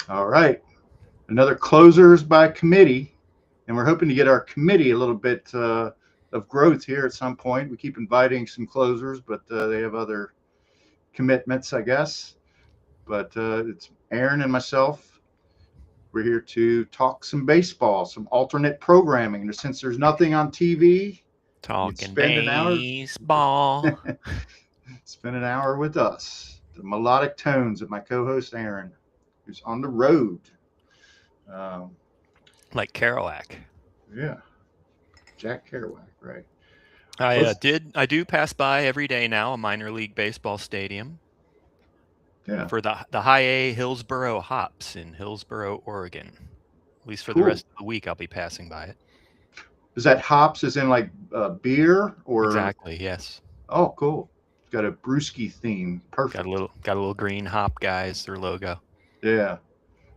All right. Another closers by committee. And we're hoping to get our committee a little bit of growth here at some point. We keep inviting some closers, but they have other commitments, I guess. But it's Aaron and myself. We're here to talk some baseball, some alternate programming. And since there's nothing on TV, you'd Talking spend an hour baseball. spend an hour with us. The melodic tones of my co-host Aaron, who's on the road. Um, Like Kerouac. yeah, Jack Kerouac, right? I Let's I do pass by every day now a minor league baseball stadium yeah, for the High A Hillsboro Hops in Hillsboro, Oregon. At least for the cool. rest of the week, I'll be passing by it. Is that hops as in like beer or? Exactly. Yes. Oh, cool. It's got a brewski theme. Perfect. Got a little green hop guys. Their logo. Yeah.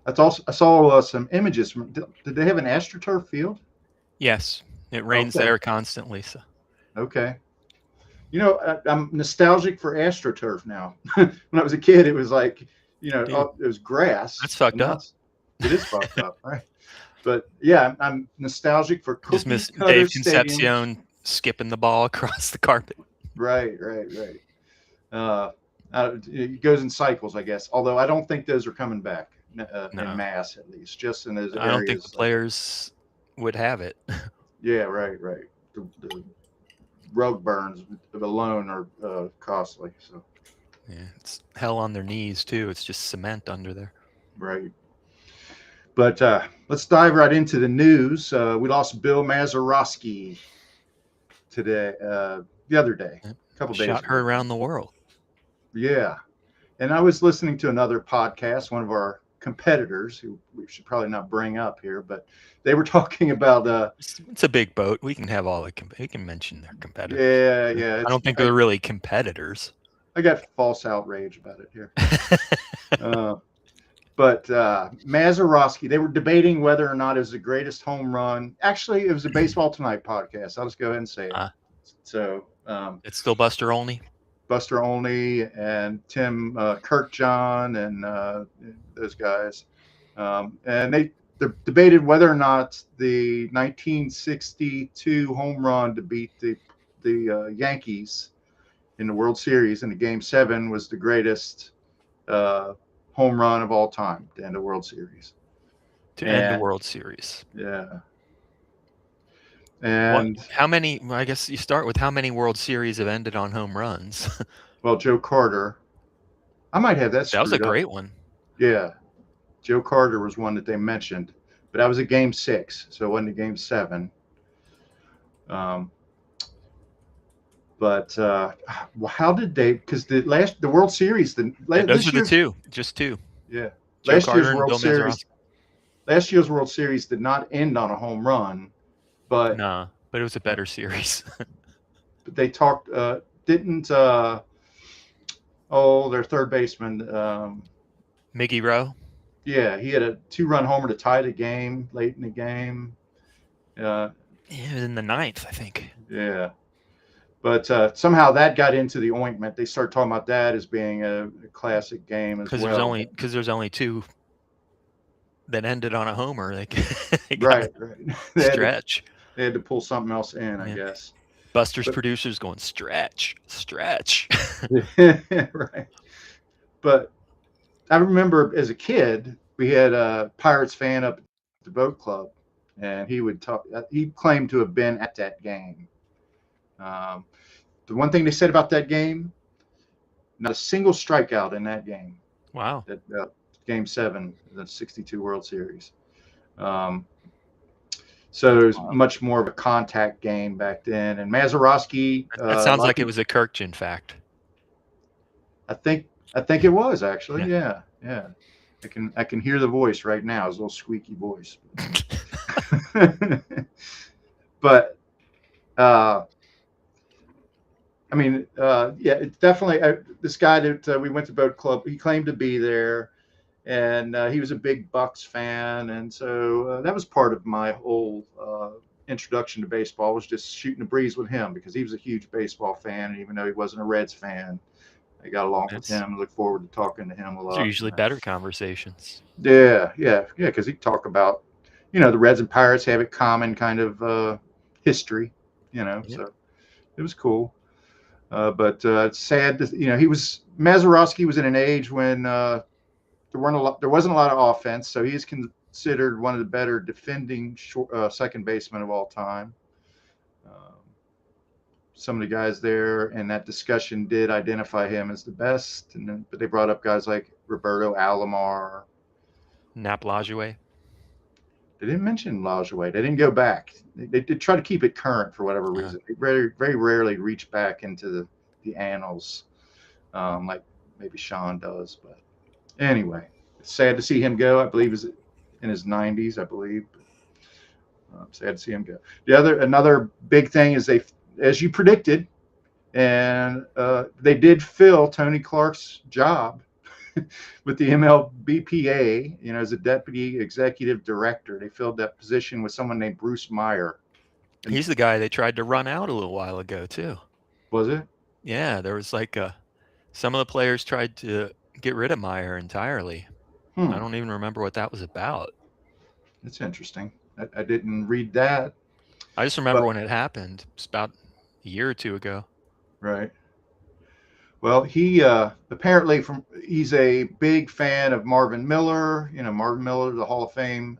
That's also I saw some images from. Did they have an AstroTurf field? Yes. It rains Okay. there constantly. So Okay. I'm nostalgic for AstroTurf now. When I was a kid, it was like, dude, it was grass, that's and fucked now up. it is fucked up, right? But yeah, I'm nostalgic for Just Cookie miss Cutter Dave Stadium. Concepcion skipping the ball across the carpet. Right, right, right. Uh, it goes in cycles, I guess. Although I don't think those are coming back in No, mass, at least, just in those I don't think the areas. Like, players would have it. yeah, right, right. The rug burns alone are costly. So, Yeah, it's hell on their knees too. It's just cement under there. right. But let's dive right into the news. We lost Bill Mazeroski today, the other day, Yep. a couple days Shot her ago. around the world. Yeah. And I was listening to another podcast, one of our competitors, who we should probably not bring up here, but they were talking about, It's a big boat. We can have all the we can mention their competitors. yeah, yeah. I don't think they're really competitors. I got false outrage about it here. Uh, but Mazeroski, they were debating whether or not it was the greatest home run. Actually, it was a Baseball Tonight podcast. I'll just go ahead and say it. uh, So it's still Buster Olney. Buster Olney and Tim Kirkjohn and those guys, and they debated whether or not the 1962 home run to beat the Yankees in the World Series in the Game Seven was the greatest uh, home run of all time to end a World Series. To end a And World Series. yeah, What? and How many? Well, I guess you start with how many World Series have ended on home runs. well, Joe Carter, I might have that That was a screwed up. great one. Yeah, Joe Carter was one that they mentioned, but that was a Game Six, so it wasn't a Game Seven. Um, but how did they? Because the World Series, Those this are the year's two, just two. yeah, Joe last year's Carter and World Bill Series, Mazeroski. last year's World Series did not end on a home run, but Nah, but it was a better series. they talked didn't their third baseman Miggy Rowe. yeah, he had a 2-run homer to tie the game late in the game. Uh, Yeah, it was in the ninth, I think. yeah, but somehow that got into the ointment. They started talking about that as being a classic game as well. Because there's only two that ended on a homer. They got to Right, right. they had to stretch. they had to pull something else in, I Yeah. guess. Buster's But producers going stretch, stretch. right. But I remember as a kid, we had a Pirates fan up at the boat club, and he would talk. He claimed to have been at that game. Um, the one thing they said about that game, not a single strikeout in that game. Wow. That Game Seven, the '62 World Series. Um, so it was much more of a contact game back then. And Mazeroski, That a sounds lot of like it people, was a Kirkjian fact. I think, I think it was actually, Yeah. yeah, yeah. I can hear the voice right now, his little squeaky voice. But uh, I mean, yeah, it's definitely this guy that we went to boat club. He claimed to be there, and he was a big Bucks fan, and so that was part of my whole introduction to baseball was just shooting the breeze with him because he was a huge baseball fan, and even though he wasn't a Reds fan, I got along with him. Look forward to talking to him a lot. Those are usually better conversations. Yeah, because he talk about, the Reds and Pirates have a common kind of history, so it was cool. But it's sad to, Mazeroski was in an age when there wasn't a lot of offense, so he's considered one of the better defending second basemen of all time. Some of the guys there in that discussion did identify him as the best, but they brought up guys like Roberto Alomar, Nap Lajoie. They didn't mention Lajoie. They didn't go back. They did try to keep it current for whatever reason. They very, very rarely reach back into the annals, like maybe Sean does. But anyway, it's sad to see him go. I believe he's in his 90s, I believe. Sad to see him go. Another big thing is as you predicted, and they did fill Tony Clark's job with the MLBPA, as a deputy executive director. They filled that position with someone named Bruce Meyer. He's the guy they tried to run out a little while ago, too. Was it? Yeah, there was some of the players tried to get rid of Meyer entirely. I don't even remember what that was about. That's interesting. I didn't read that. I just remember when it happened. It's about a year or two ago. Right. Well, he apparently he's a big fan of Marvin Miller. Marvin Miller, the Hall of Fame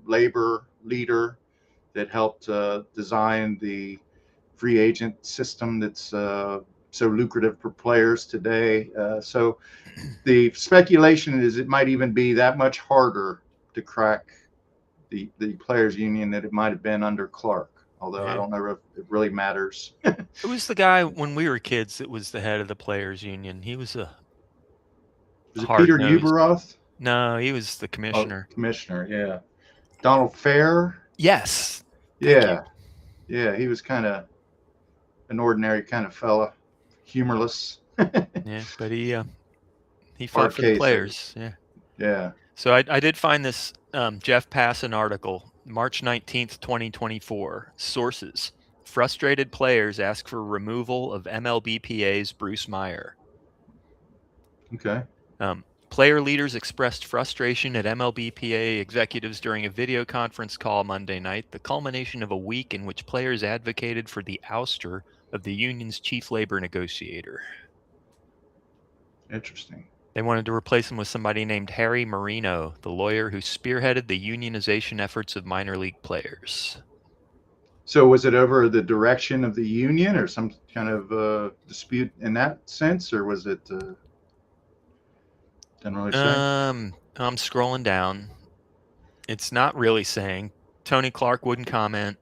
labor leader that helped design the free agent system that's so lucrative for players today. So the speculation is it might even be that much harder to crack the players union than it might have been under Clark. Although I don't know if it really matters. Who was the guy when we were kids that was the head of the players union? He was Was it Peter Uberoth? No, he was the commissioner. Commissioner, yeah. Donald Fair? Yes. Yeah. Yeah, he was kind of an ordinary kind of fella. Humorless. Yeah, but he fought for the players. Yeah. Yeah. So I did find this Jeff Passan article, March 19th, 2024. Sources: frustrated players ask for removal of MLBPA's Bruce Meyer. Okay. Player leaders expressed frustration at MLBPA executives during a video conference call Monday night, the culmination of a week in which players advocated for the ouster of the union's chief labor negotiator. Interesting. They wanted to replace him with somebody named Harry Marino, the lawyer who spearheaded the unionization efforts of minor league players. So was it over the direction of the union or some kind of dispute in that sense, or was it? Didn't really say. I'm scrolling down. It's not really saying. Tony Clark wouldn't comment.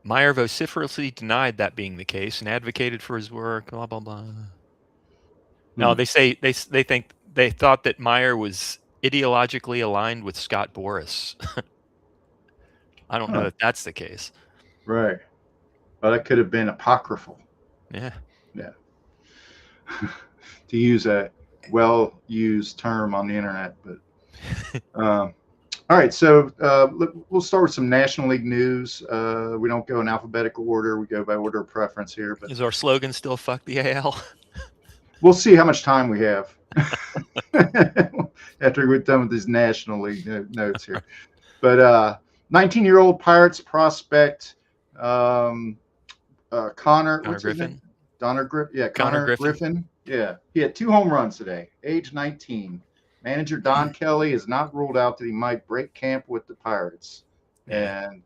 Meyer vociferously denied that being the case and advocated for his work. Blah blah blah. No, they say they thought that Meyer was ideologically aligned with Scott Boras. I don't know if that's the case. Right. Well, that could have been apocryphal. Yeah. Yeah. To use a well-used term on the internet, but all right. So we'll start with some National League news. We don't go in alphabetical order; we go by order of preference here. But is our slogan still "Fuck the AL"? We'll see how much time we have after we're done with these National League notes here. But 19-year-old Pirates prospect Konnor Griffin. Konnor Griffin. Yeah, he had 2 home runs today, age 19. Manager Don Kelly has not ruled out that he might break camp with the Pirates, and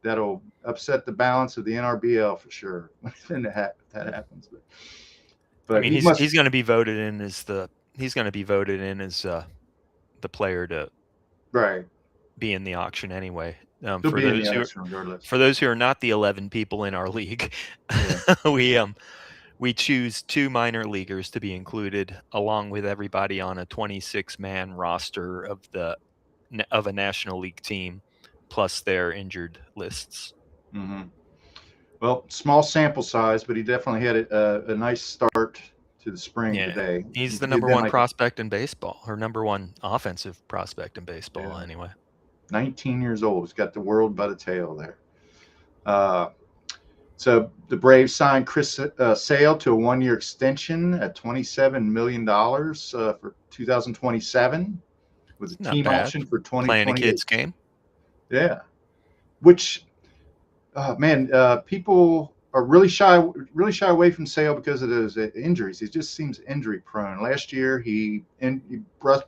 that'll upset the balance of the NRBL for sure when that happens. But I mean, he's going to be voted in as the player to be in the auction anyway. For those who are not the 11 people in our league, we choose 2 minor leaguers to be included along with everybody on a 26-man roster of a National League team, plus their injured lists. Mm-hmm. Well, small sample size, but he definitely had a nice start to the spring today. He's the number 1 prospect in baseball, or number 1 offensive prospect in baseball anyway. 19 years old. He's got the world by the tail there. So the Braves signed Chris Sale to a 1-year extension at $27 million for 2027 with a Not team bad. option for Playing a 2028. kids game. Yeah. Which, people are really shy away from Sale because of those injuries. He just seems injury prone. Last year, he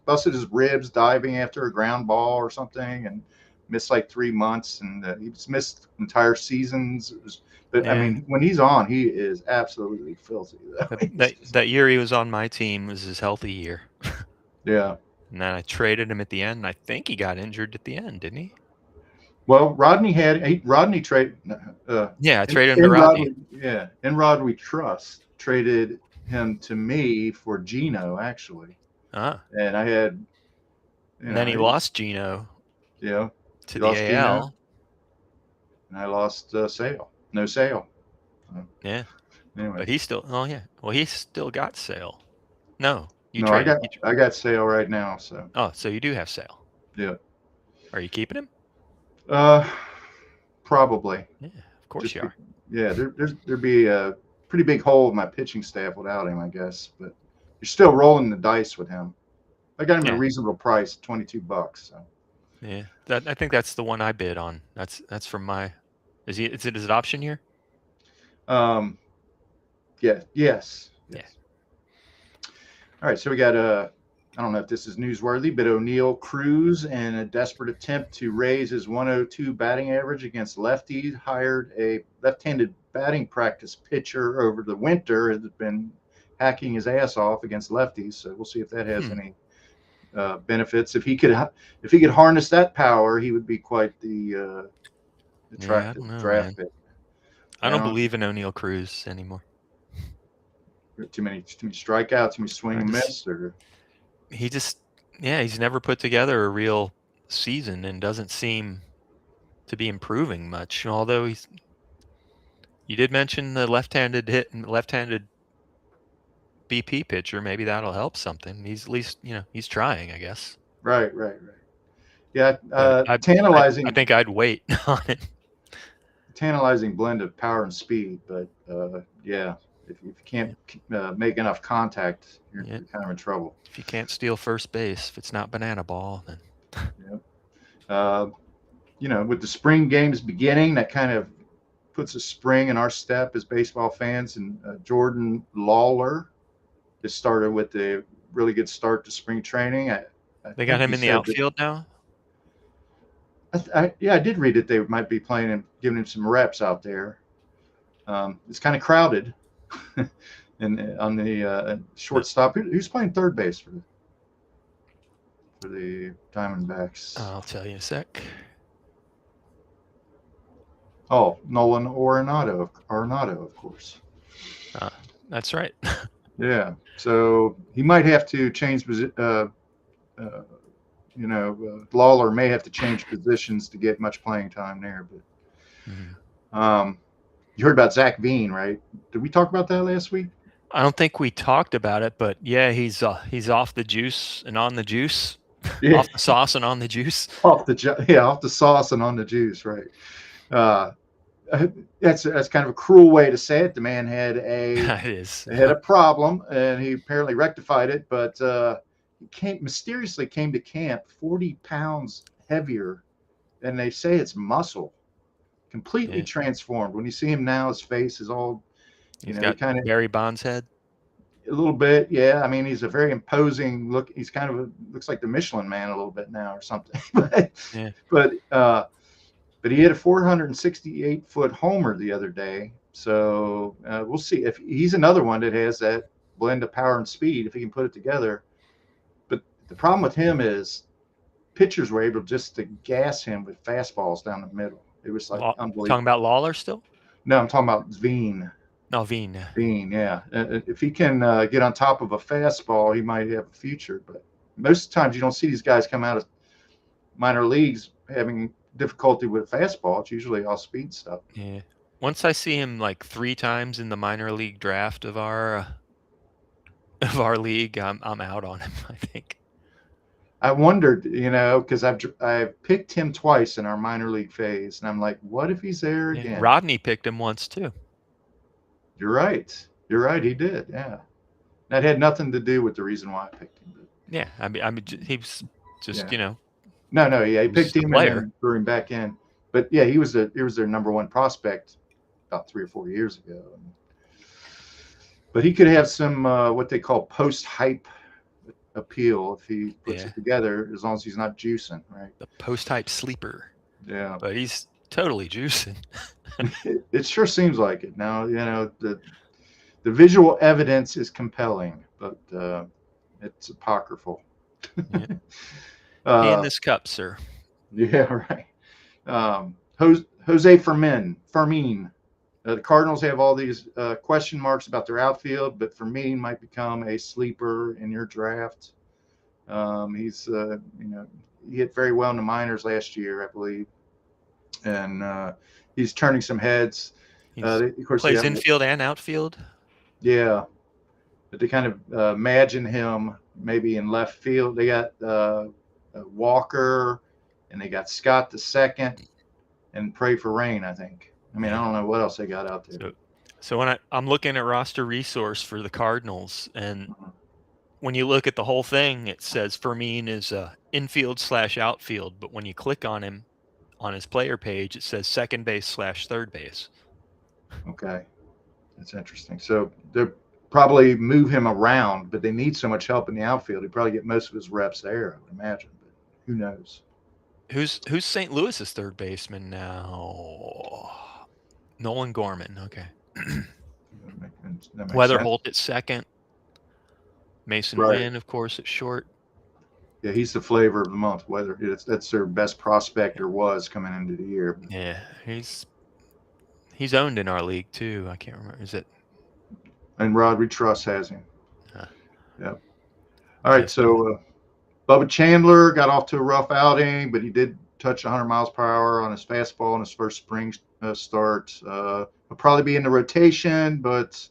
busted his ribs diving after a ground ball or something and missed like 3 months, and he's missed entire seasons. But Yeah. I mean, when he's on, he is absolutely filthy. That year he was on my team was his healthy year. Yeah. And then I traded him at the end. And I think he got injured at the end, didn't he? Well, Rodney traded. Yeah, I traded him to Rodney. Rod we trust traded him to me for Gino actually, and I had. And then he lost Gino. Yeah. To the AL. Gino, and I lost Sale. No Sale. Yeah. Anyway. But he still. Oh yeah. Well, he still got Sale. No, I got Sale right now. So. Oh, so you do have Sale. Yeah. Are you keeping him? Probably. Yeah, of course you are. Yeah, there'd be a pretty big hole in my pitching staff without him, I guess. But you're still rolling the dice with him. I got him at a reasonable price, $22. So. Yeah, I think that's the one I bid on. That's from my. Is it his option year? Yeah. Yes. Yeah. All right, so we got I don't know if this is newsworthy, but O'Neill Cruz, in a desperate attempt to raise his 102 batting average against lefties, hired a left-handed batting practice pitcher over the winter. Has been hacking his ass off against lefties, so we'll see if that has any benefits. If he could harness that power, he would be quite the attractive draft pick. I don't believe in O'Neill Cruz anymore. Too many strikeouts, too many swing and miss, or he's never put together a real season and doesn't seem to be improving much. Although you did mention the left-handed hit and left-handed BP pitcher. Maybe that'll help something. He's at least he's trying, I guess. Right. Yeah, tantalizing. I think I'd wait on it. Tantalizing blend of power and speed, but yeah. If you can't make enough contact, you're kind of in trouble. If you can't steal first base, if it's not banana ball, then. With the spring games beginning, that kind of puts a spring in our step as baseball fans. And Jordan Lawler has started with a really good start to spring training. They got him in the outfield now? I did read that they might be playing him, giving him some reps out there. It's kind of crowded. And on the shortstop, who's playing third base for the Diamondbacks? I'll tell you in a sec. Oh, Nolan Arenado, of course. That's right. Yeah, so he might have to change. Lawler may have to change positions to get much playing time there. But you heard about Zach Veen, right? Did we talk about that last week? I don't think we talked about it, but yeah, he's off the juice and on the juice, off the sauce and on the juice. Off the sauce and on the juice, right? That's kind of a cruel way to say it. The man had a problem, and he apparently rectified it, but he mysteriously came to camp 40 pounds heavier, and they say it's muscle. Completely transformed. When you see him now, his face is all, he's got kind of Barry Bonds head. A little bit, yeah. I mean, he's a very imposing look. He's kind of looks like the Michelin Man a little bit now, or something. But he hit a 468-foot homer the other day. So we'll see if he's another one that has that blend of power and speed if he can put it together. But the problem with him is pitchers were able just to gas him with fastballs down the middle. It was like unbelievable. Talking about Lawler still? No, I'm talking about Veen. No, Veen. Veen, yeah. If he can get on top of a fastball, he might have a future. But most times you don't see these guys come out of minor leagues having difficulty with fastball. It's usually all speed stuff. Yeah. Once I see him like 3 times in the minor league draft of our league, I'm out on him, I think. I wondered, because I've picked him twice in our minor league phase, and I'm like, what if he's there Yeah. again? Rodney picked him once too. You're right. You're right. He did. Yeah. That had nothing to do with the reason why I picked him. But Yeah, I mean, he was just yeah. No. Yeah, he he was picked just a him and player. then threw him back in. But yeah, he was their number one prospect about 3 or 4 years ago. But he could have some what they call post hype appeal if he puts it together, as long as he's not juicing, right? The post hype sleeper. Yeah. But he's totally juicing. It sure seems like it. Now, the visual evidence is compelling, but it's apocryphal. He in this cup, sir. Yeah, right. Jose Fermin. The Cardinals have all these question marks about their outfield, but Fermin might become a sleeper in your draft. He's, he hit very well in the minors last year, I believe, and he's turning some heads. Of course, plays infield and outfield. Yeah, but they kind of imagine him maybe in left field. They got Walker, and they got Scott the second, and Pray for Rain, I think. I mean, I don't know what else they got out there. So when I'm looking at roster resource for the Cardinals, and when you look at the whole thing, it says Fermin is infield / outfield, but when you click on him on his player page, it says second base / third base. Okay, that's interesting. So they'll probably move him around, but they need so much help in the outfield. He'd probably get most of his reps there, I would imagine. But who knows? Who's St. Louis's third baseman now? Nolan Gorman. Okay. Weatherholt at second. Mason Wynn, of course, at short. Yeah, he's the flavor of the month. That's their best prospect or was coming into the year. Yeah, he's owned in our league too. I can't remember. Is it? And Rodri Truss has him. Yeah. All right, so Bubba Chandler got off to a rough outing, but he did touch 100 miles per hour on his fastball in his first spring start. He'll probably be in the rotation, but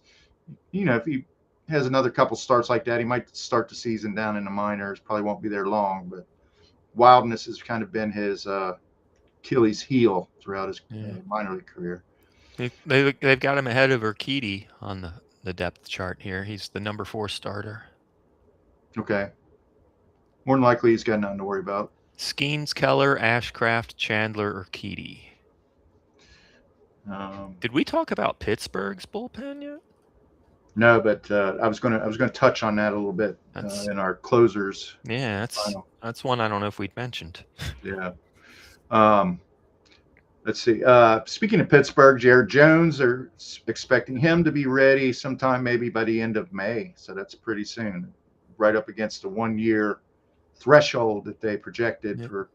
if he has another couple starts like that, he might start the season down in the minors. Probably won't be there long, but wildness has kind of been his Achilles heel throughout his minor league career. They've got him ahead of Urquidy on the depth chart here. He's the number 4 starter. Okay. More than likely, he's got nothing to worry about. Skeens, Keller, Ashcraft, Chandler, Urquidy. Did we talk about Pittsburgh's bullpen yet? No, but I was going to touch on that a little bit in our closers. Yeah, that's one I don't know if we'd mentioned. Yeah. Let's see. Speaking of Pittsburgh, Jared Jones, they're expecting him to be ready sometime maybe by the end of May. So that's pretty soon, right up against the 1-year threshold that they projected for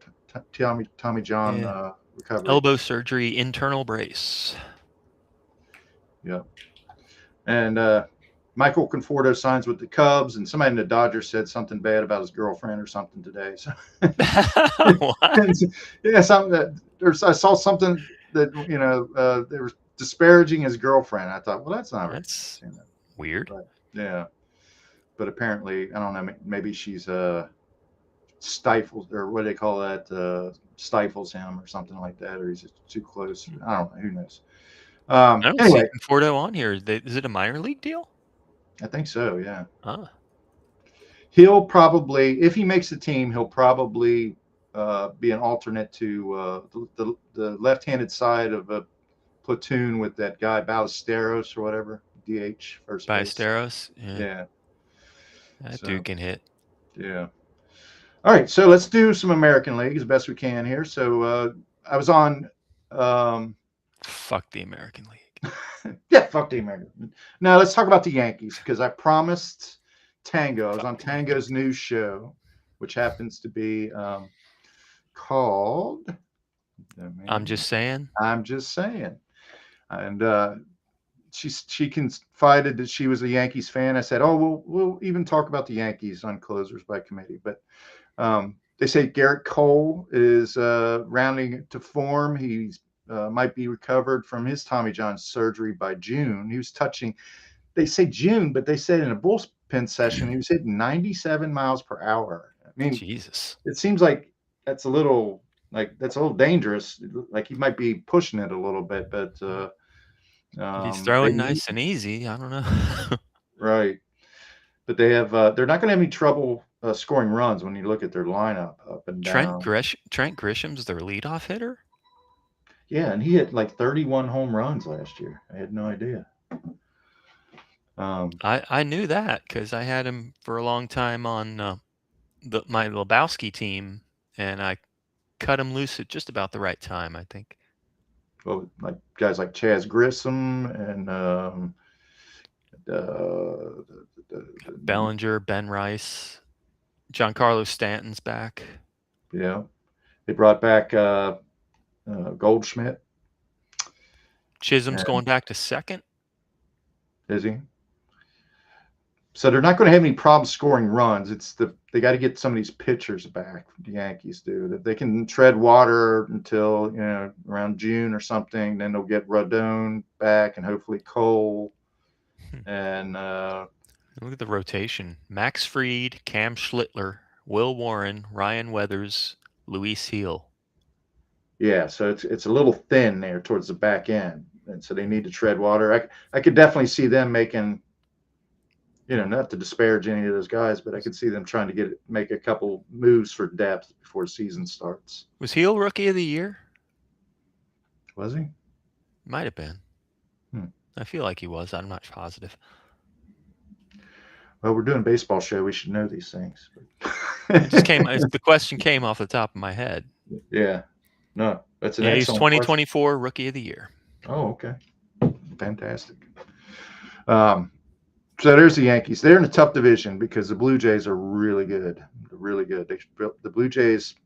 Tommy John recovery. Elbow surgery, internal brace. Yeah. And Michael Conforto signs with the Cubs, and somebody in the Dodgers said something bad about his girlfriend or something today. So I saw something that they were disparaging his girlfriend. I thought, well, that's not weird. But, yeah, but apparently, I don't know. Maybe she's stifles, or what do they call that? Stifles him or something like that, or he's too close. I don't know. Who knows? I don't see Conforto on here. Is it a minor league deal? I think so, yeah. He'll probably, if he makes the team, he'll probably be an alternate to the left-handed side of a platoon with that guy Ballesteros or whatever, DH first base. Ballesteros? Yeah. That dude can hit. Yeah. All right, so let's do some American League as best we can here. So I was on fuck the American League. Yeah, fuck the American League. Now let's talk about the Yankees, because I promised Tango. I was on Tango's news show, which happens to be called I'm Just Saying. And she confided that she was a Yankees fan. I said, oh, we'll even talk about the Yankees on Closers by Committee. But they say Gerrit Cole is rounding to form. He's might be recovered from his Tommy John surgery by June. He was touching, they say June, but they said in a bullpen session he was hitting 97 miles per hour. mean, Jesus. it seems like that's a little dangerous. Like he might be pushing it a little bit, but If he's they throwing need nice and easy, I don't know. right. But they have they're not going to have any trouble scoring runs when you look at their lineup up and down. Trent Grisham's their leadoff hitter? Yeah, and he hit like 31 home runs last year. I had no idea. I knew that because I had him for a long time on my Lebowski team, and I cut him loose at just about the right time, I think. Well, like guys like Chaz Grissom and uh, Bellinger, Ben Rice, Giancarlo Stanton's back. yeah, they brought back Goldschmidt. Chisholm's And going back to second. is he? So they're not going to have any problem scoring runs. They got to get some of these pitchers back. The Yankees do that. They can tread water until around June or something. Then they'll get Rodon back and hopefully Cole. And look at the rotation: Max Fried, Cam Schlittler, Will Warren, Ryan Weathers, Luis Heel. Yeah, so it's a little thin there towards the back end, and so they need to tread water. I could definitely see them making. Not to disparage any of those guys, but I could see them trying to make a couple moves for depth before the season starts. Was Heel Rookie of the Year? Was he? Might have been. I feel like he was. I'm not positive. Well, we're doing a baseball show. We should know these things. The question came off the top of my head. Yeah. No, that's an he's excellent 2024 question. Rookie of the Year. Oh, okay. Fantastic. So there's the Yankees. They're in a tough division because the Blue Jays are really good. They're really good. The Blue Jays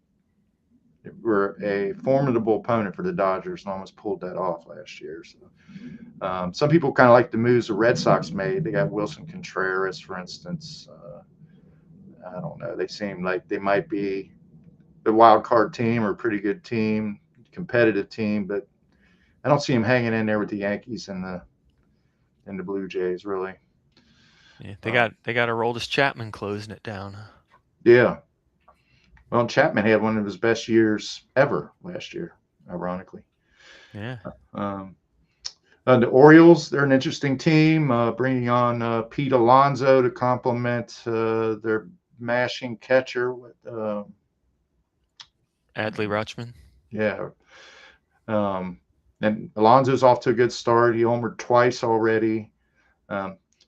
were a formidable opponent for the Dodgers and almost pulled that off last year. So some people kind of like the moves the Red Sox made. They got Wilson Contreras, for instance. I don't know. They seem like they might be the wild card team or a pretty good team, competitive team, but I don't see them hanging in there with the Yankees and the Blue Jays, really. Yeah, they got Aroldis Chapman closing it down. Yeah. Well, Chapman had one of his best years ever last year, ironically. Yeah. The Orioles, they're an interesting team, bringing on Pete Alonso to complement their mashing catcher. Adley Rutschman. Yeah. And Alonso's off to a good start. He homered twice already.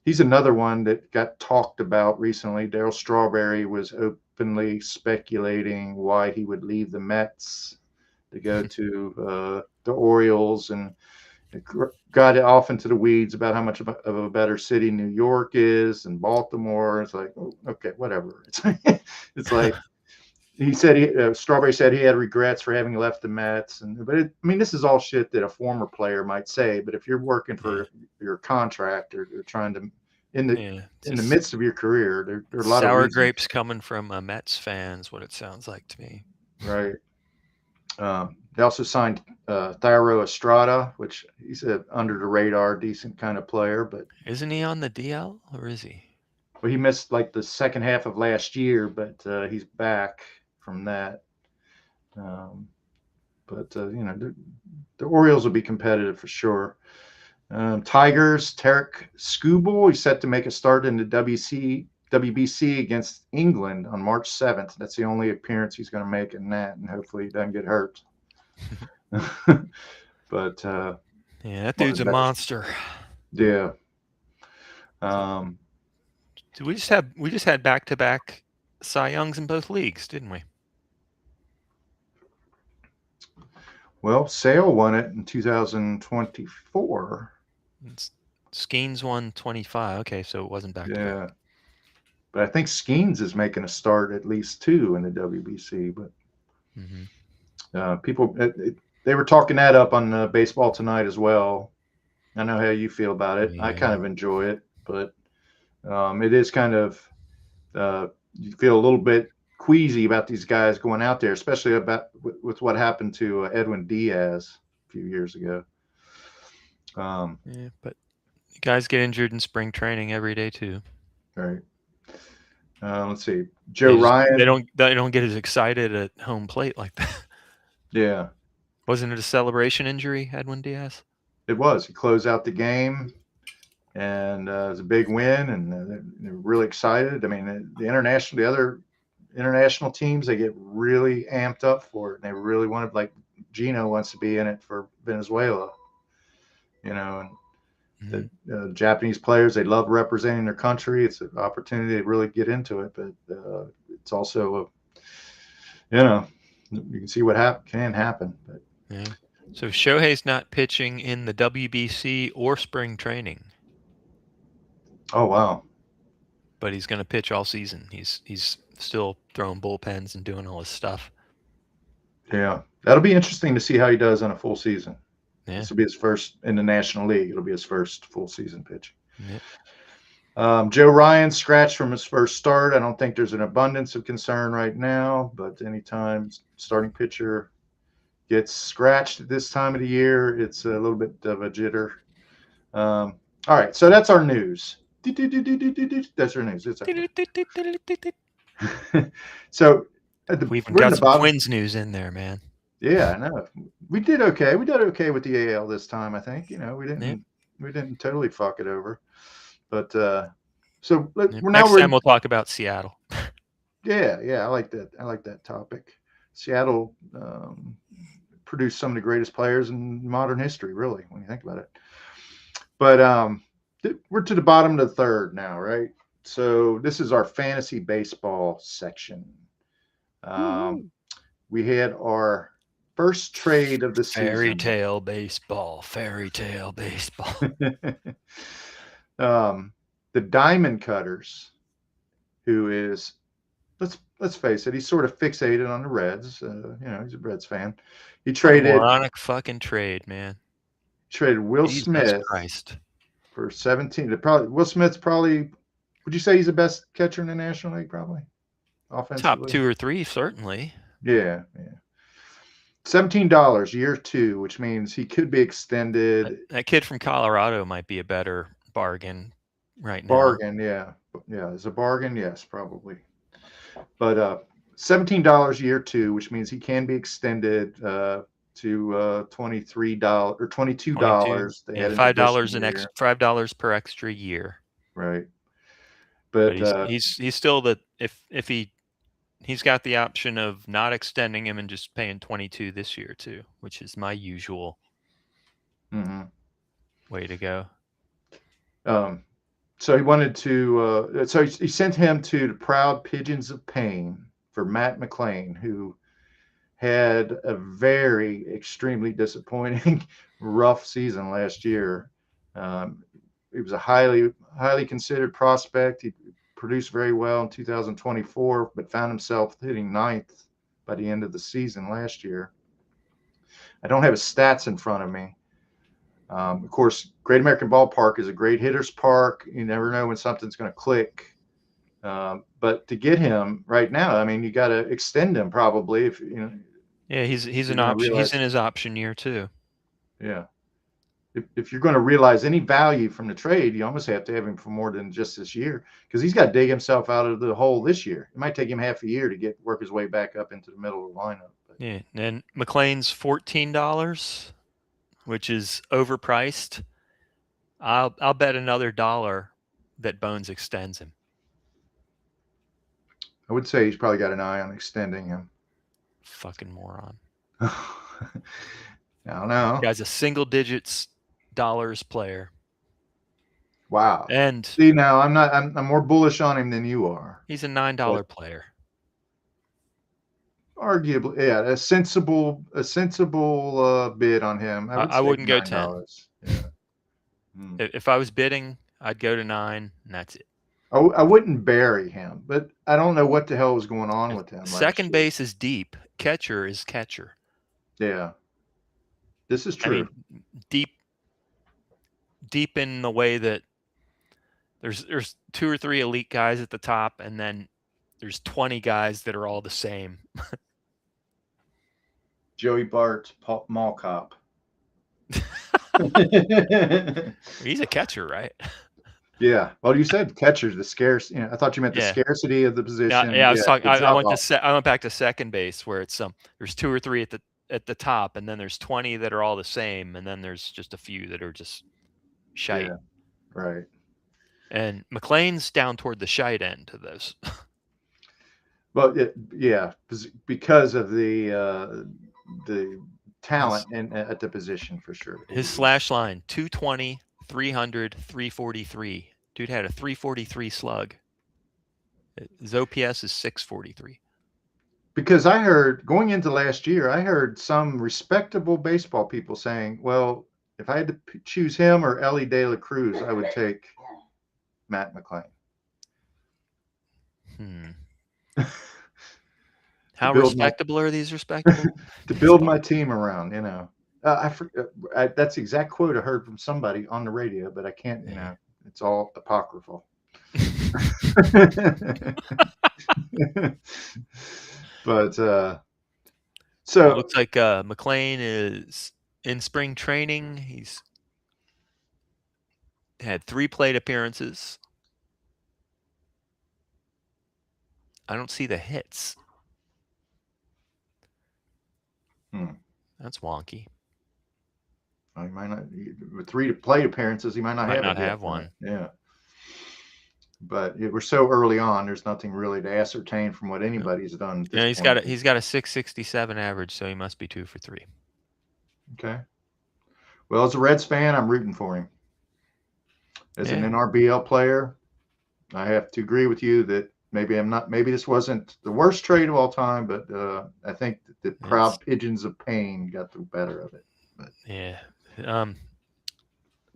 He's another one that got talked about recently. Darryl Strawberry was openly speculating why he would leave the Mets to go to the Orioles, and it got off into the weeds about how much of a better city New York is and Baltimore. It's like, oh, okay, whatever. It's like he said Strawberry said he had regrets for having left the Mets, this is all shit that a former player might say. But if you're working for your contract or trying to in the midst of your career, there are a lot of reasons. Grapes coming from Mets fans. What it sounds like to me. Right. They also signed Thairo Estrada, which he's an under the radar, decent kind of player. But isn't he on the DL or is he? Well, he missed like the second half of last year, but he's back from that. The Orioles will be competitive for sure. Tigers, Tarek Skubal, he's set to make a start in the WBC against England on March 7th. That's the only appearance he's going to make in that, and hopefully he doesn't get hurt. But that dude's a monster. Yeah. We just had back-to-back Cy Youngs in both leagues, didn't we? Well, Sale won it in 2024. Skeens won 25. Okay, so it wasn't back-to-back. Yeah. But I think Skeens is making a start at least two in the WBC. But people, they were talking that up on Baseball Tonight as well. I know how you feel about it. Yeah. I kind of enjoy it, but it is kind of you feel a little bit queasy about these guys going out there, especially with what happened to Edwin Diaz a few years ago. But guys get injured in spring training every day too. Right. Let's see, Joe Ryan. They don't get as excited at home plate like that. Yeah, Wasn't it a celebration injury, Edwin Diaz? it was. He closed out the game, and it was a big win, and they're really excited. I mean, the other international teams, they get really amped up for it, and they really wanted, like Gino wants to be in it for Venezuela, and the Japanese players, they love representing their country. It's an opportunity to really get into it, but it's also you can see what can happen. But yeah. So Shohei's not pitching in the WBC or spring training. Oh wow! But he's going to pitch all season. He's still throwing bullpens and doing all his stuff. Yeah, that'll be interesting to see how he does on a full season. Yeah. This will be his first in the National League. It'll be his first full season pitch. Yeah. Joe Ryan scratched from his first start. I don't think there's an abundance of concern right now, but anytime starting pitcher gets scratched at this time of the year, it's a little bit of a jitter. All right, so that's our news. That's our news. So we even got some Twins news in there, man. Yeah, I know. We did okay. We did okay with the AL this time, I think. We didn't totally fuck it over. But so next time we'll talk about Seattle. Yeah, I like that. I like that topic. Seattle produced some of the greatest players in modern history, really, when you think about it. But we're to the bottom of the third now, right? So this is our fantasy baseball section. We had our first trade of the season. Fairy tale baseball. The Diamond Cutters, who is, let's face it, he's sort of fixated on the Reds. He's a Reds fan. He traded moronic fucking trade, man. Traded Will Smith for 17. Will Smith's probably. Would you say he's the best catcher in the National League? Probably. Offensively. Top 2 or 3, certainly. Yeah. $17 year 2, which means he could be extended. That kid from Colorado might be a better bargain right now. Bargain, yeah. It's a bargain, yes, probably. But $17 year 2, which means he can be extended to $23 or $22. They had $5 per extra year. Right. But he's still he's got the option of not extending him and just paying 22 this year too, which is my usual way to go. So he wanted to. So he sent him to the Proud Pigeons of Pain for Matt McLain, who had a very extremely disappointing, rough season last year. He was a highly considered prospect. He produced very well in 2024, but found himself hitting 9th by the end of the season last year. I don't have his stats in front of me. Of course, Great American Ballpark is a great hitter's park. You never know when something's going to click. But to get him right now, I mean, you got to extend him probably. If Yeah, he's an option. He's in his option year too. Yeah. If you're going to realize any value from the trade, you almost have to have him for more than just this year, because he's got to dig himself out of the hole this year. It might take him half a year to work his way back up into the middle of the lineup. But. Yeah, and McLean's $14, which is overpriced. I'll bet another $1 that Bones extends him. I would say he's probably got an eye on extending him. Fucking moron. I don't know. The guy's a single digits dollars player. Wow. And see, now I'm more bullish on him than you are. He's a $9 player. Arguably, yeah, a sensible bid on him. I wouldn't go 10. Yeah. If I was bidding, I'd go to 9, and that's it. I wouldn't bury him, but I don't know what the hell was going on with him. Second base is deep. Catcher is catcher. Yeah. This is true. I mean, deep in the way that there's 2 or 3 elite guys at the top, and then there's 20 guys that are all the same. Joey Bart, Mall Cop. He's a catcher, right? Yeah. Well, you said catchers, the scarce. I thought you meant the Yeah. scarcity of the position. Yeah, I was Yeah, talking. the I drop went off. I went back to second base where it's there's 2 or 3 at the top, and then there's 20 that are all the same, and then there's just a few that are just shite. Yeah. Right. And McLean's down toward the shite end of those. Well, yeah, because of the talent at the position for sure. His slash line 220, 300, 343. Dude had a 343 slug. His OPS is 643. Because I heard going into last year, I heard some respectable baseball people saying, "Well, if I had to choose him or Ellie De La Cruz, I would take Matt McLean." How respectable are these respectable? To build my team around, that's the exact quote I heard from somebody on the radio, but I can't, it's all apocryphal. But so it looks like McLean is in spring training. He's had 3 plate appearances. I don't see the hits. That's wonky. Well, he might not, with 3 plate appearanries, he might not have one. Yeah. But we're so early on, there's nothing really to ascertain from what anybody's done. Yeah, he's got a 667 average, so he must be 2 for 3. Okay. Well, as a Reds fan, I'm rooting for him. As an NRBL player, I have to agree with you that maybe this wasn't the worst trade of all time, but I think the proud pigeons of pain got the better of it. But. Yeah.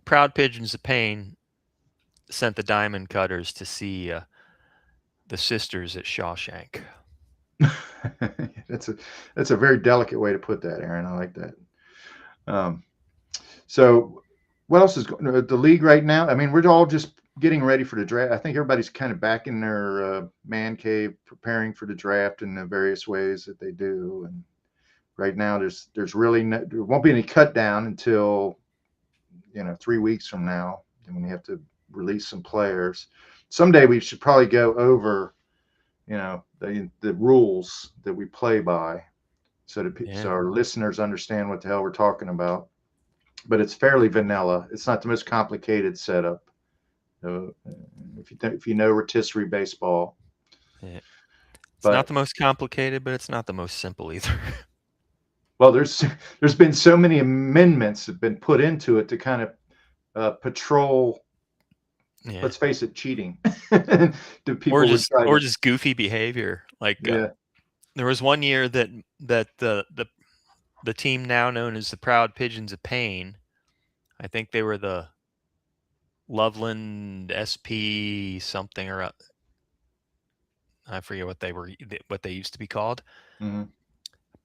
Proud pigeons of pain sent the Diamond Cutters to see the sisters at Shawshank. That's a very delicate way to put that, Aaron. I like that. So what else is going on the league right now? I mean, we're all just getting ready for the draft. I think everybody's kind of back in their man cave, preparing for the draft in the various ways that they do. And right now, there's really there won't be any cut down until 3 weeks from now, and when you have to release some players. Someday we should probably go over, the rules that we play by, so our listeners understand what the hell we're talking about. But it's fairly vanilla. It's not the most complicated setup. If you know rotisserie baseball, it's not the most complicated, but it's not the most simple either. Well, there's been so many amendments that have been put into it to kind of patrol. Yeah. Let's face it, cheating. Or just goofy behavior. Like there was one year that the team now known as the Proud Pigeons of Pain, I think they were the Loveland SP something, or I forget what they used to be called. Mm-hmm.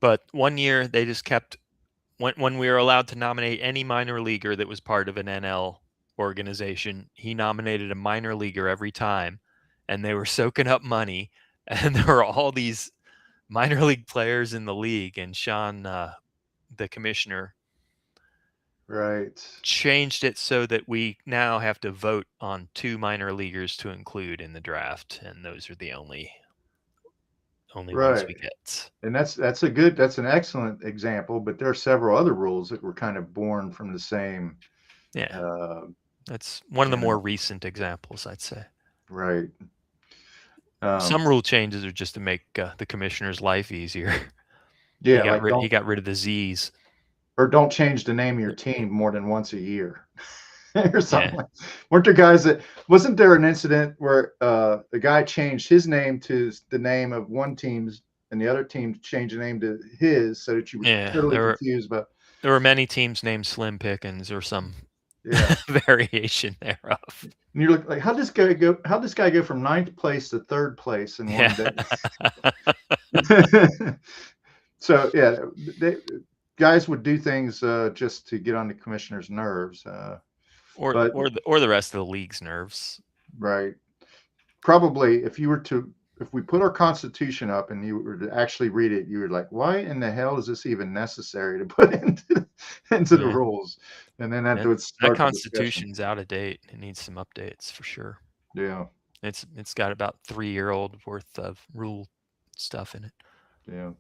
But one year they just kept, when we were allowed to nominate any minor leaguer that was part of an NL organization, he nominated a minor leaguer every time, and they were soaking up money, and there were all these minor league players in the league, and Sean, the commissioner, changed it so that we now have to vote on 2 minor leaguers to include in the draft, and those are the only ones we get. And that's an excellent example, but there are several other rules that were kind of born from the same. That's one of the more recent examples, I'd say. Right. Some rule changes are just to make the commissioner's life easier. Yeah, he got rid of the Z's. Or don't change the name of your team more than once a year, or something. Yeah. Wasn't there an incident where the guy changed his name to the name of one team's, and the other team changed the name to his, so that you were totally confused about? There were many teams named Slim Pickens or some variation thereof. And you're like, how'd this guy go from 9th place to 3rd place in one day? So guys would do things just to get on the commissioner's nerves, or the rest of the league's nerves. Right. Probably, if you were to if we put our Constitution up and you were to actually read it, you were like, why in the hell is this even necessary to put into the rules? And then that would start that the discussion. Constitution's out of date. It needs some updates for sure. Yeah. It's got about 3-year-old worth of rule stuff in it. Yeah.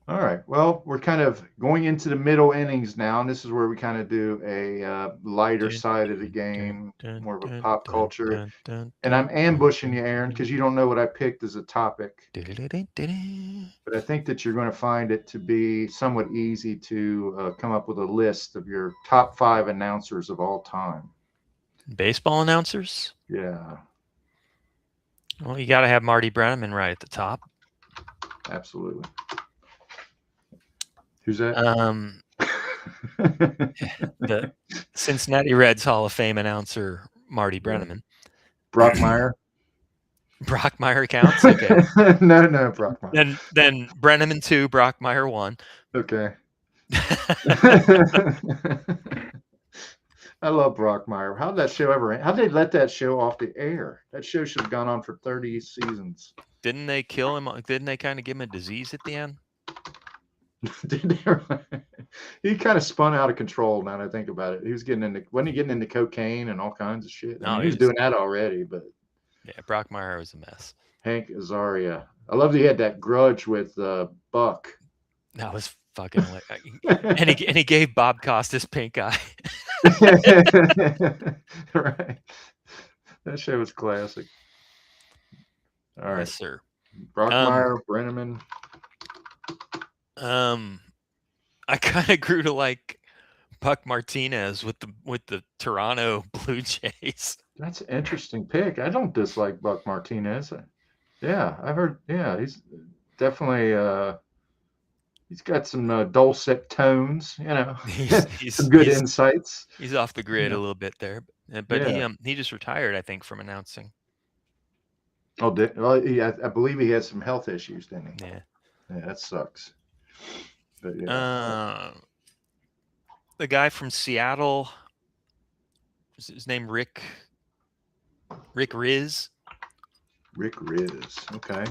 All right. Well, we're kind of going into the middle innings now, and this is where we kind of do a lighter side of the game, more of a pop culture. And I'm ambushing you, Aaron, because you don't know what I picked as a topic. But I think that you're going to find it to be somewhat easy to come up with a list of your top 5 announcers of all time. Baseball announcers? Yeah. Well, you got to have Marty Brennaman right at the top. Absolutely. Who's that? The Cincinnati Reds Hall of Fame announcer, Marty Brennaman. Brockmire. Brockmire counts? Okay. No, Brockmire. Then Brennaman 2, Brockmire 1. Okay. I love Brockmire. How did that show ever end? How did they let that show off the air? That show should have gone on for 30 seasons. Didn't they kill him? Didn't they kind of give him a disease at the end? He kind of spun out of control now that I think about it. He was wasn't he getting into cocaine and all kinds of shit? No, he was doing that already, but yeah, Brockmire was a mess. Hank Azaria. I love that he had that grudge with Buck. That was fucking and he gave Bob Costas pink eye. Right. That show was classic. All right. Yes, sir. Brockmire, Brennaman. I kind of grew to like Buck Martinez with the Toronto Blue Jays. That's an interesting pick. I don't dislike Buck Martinez. Yeah, I've heard. Yeah, he's definitely. He's got some dulcet tones. You know, he's some good insights. He's off the grid a little bit there, but he just retired, I think, from announcing. Oh, I believe he had some health issues, didn't he? Yeah. Yeah, that sucks. But yeah. The guy from Seattle, is his name Rick Riz? Rick Riz. Okay.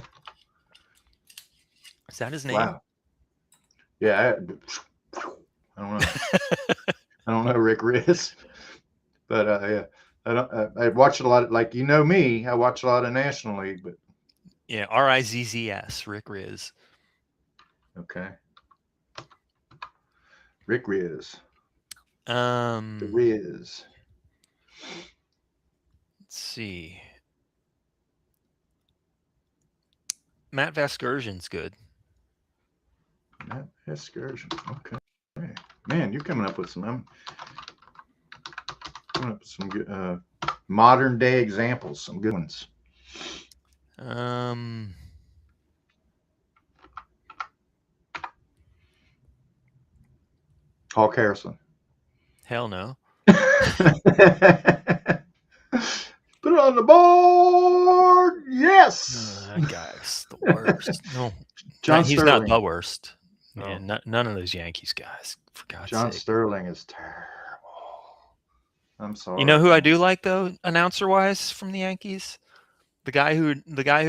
Is that his name? Wow. Yeah, I don't know. I don't know Rick Riz, but yeah, I watched a lot of, like, me, I watch a lot of National League, but yeah, Rizzs, Rick Riz. Okay. Rick Riz. The Riz. Let's see. Matt Vasgersian's good. Matt Vasgersian. Okay. Man, you're coming up with some good modern day examples, some good ones. Hawk Harrison. Hell no. Put it on the board. Yes. That guy's the worst. No, John he's Sterling. Not the worst. No. Yeah, none of those Yankees guys. For God's John sake. Sterling is terrible. I'm sorry. You know who I do like though, announcer wise, from the Yankees? The guy who